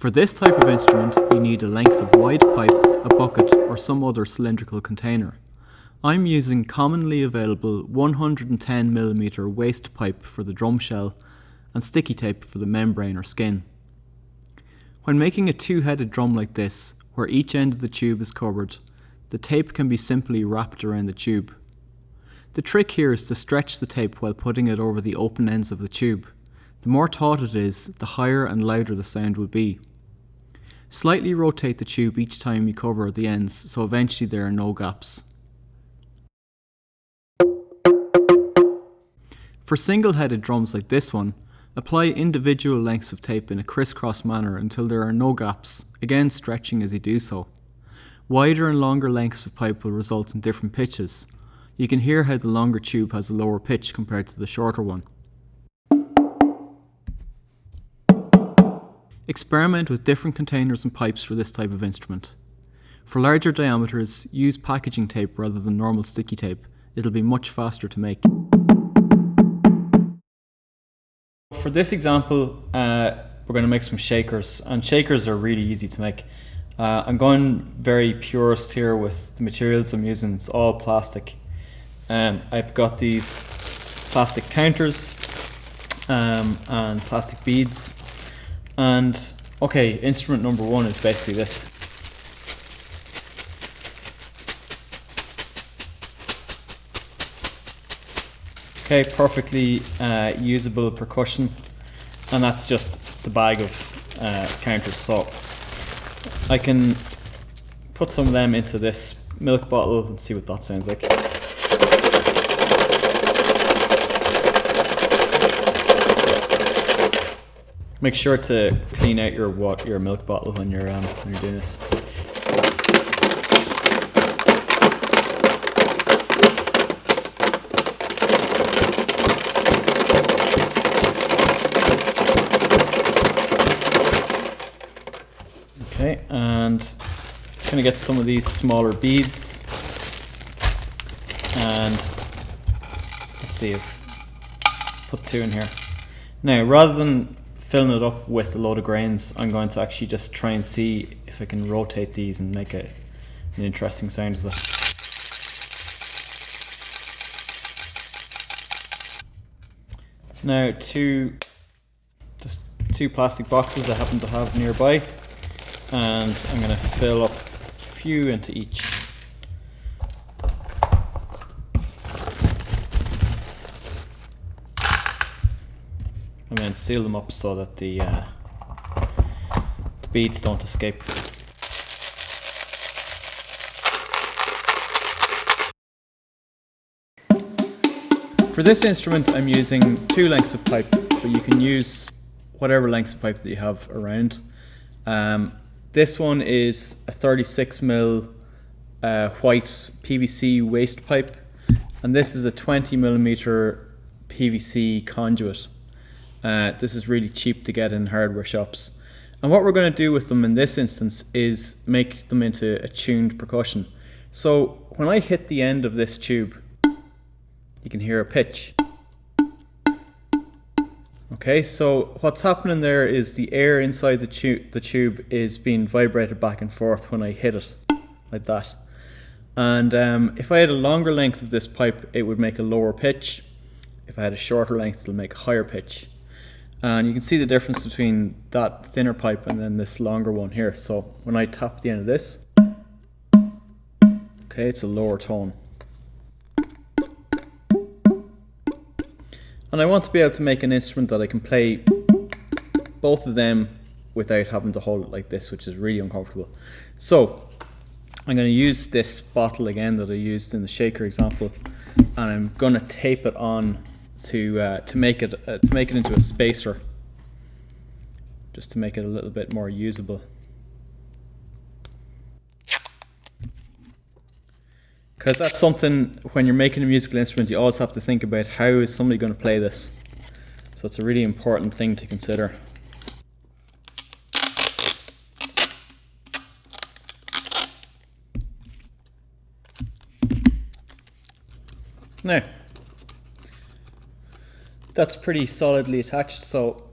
For this type of instrument, you need a length of wide pipe, a bucket, or some other cylindrical container. I'm using commonly available 110mm waste pipe for the drum shell and sticky tape for the membrane or skin. When making a two-headed drum like this, where each end of the tube is covered, the tape can be simply wrapped around the tube. The trick here is to stretch the tape while putting it over the open ends of the tube. The more taut it is, the higher and louder the sound will be. Slightly rotate the tube each time you cover the ends, so eventually there are no gaps. For single-headed drums like this one, apply individual lengths of tape in a crisscross manner until there are no gaps, again stretching as you do so. Wider and longer lengths of pipe will result in different pitches. You can hear how the longer tube has a lower pitch compared to the shorter one. Experiment with different containers and pipes for this type of instrument. For larger diameters, use packaging tape rather than normal sticky tape. It'll be much faster to make. For this example, we're going to make some shakers, and shakers are really easy to make. I'm going very purist here with the materials I'm using. It's all plastic. I've got these plastic counters and plastic beads. And okay, instrument number one is basically this. Okay, perfectly usable percussion, and that's just the bag of counters. So I can put some of them into this milk bottle and see what that sounds like. Make sure to clean out your milk bottle when you're doing this. Okay, and I'm gonna get some of these smaller beads, and let's see if put two in here. Now, rather than filling it up with a load of grains, I'm going to actually just try and see if I can rotate these and make an interesting sound with it. Now, just two plastic boxes I happen to have nearby, and I'm going to fill up a few into each. And then seal them up so that the beads don't escape. For this instrument, I'm using two lengths of pipe, but you can use whatever lengths of pipe that you have around. This one is a 36mm white PVC waste pipe, and this is a 20mm PVC conduit. This is really cheap to get in hardware shops. And what we're going to do with them in this instance is make them into a tuned percussion. So when I hit the end of this tube, you can hear a pitch. Okay, so what's happening there is the air inside the tube is being vibrated back and forth when I hit it, like that. And if I had a longer length of this pipe, it would make a lower pitch. If I had a shorter length, it'll make a higher pitch. And you can see the difference between that thinner pipe and then this longer one here. So when I tap the end of this, okay, it's a lower tone. And I want to be able to make an instrument that I can play both of them without having to hold it like this, which is really uncomfortable. So I'm going to use this bottle again that I used in the shaker example, and I'm going to tape it on to make it into a spacer, just to make it a little bit more usable. Because that's something, when you're making a musical instrument, you always have to think about how is somebody going to play this. So it's a really important thing to consider. Now, that's pretty solidly attached, so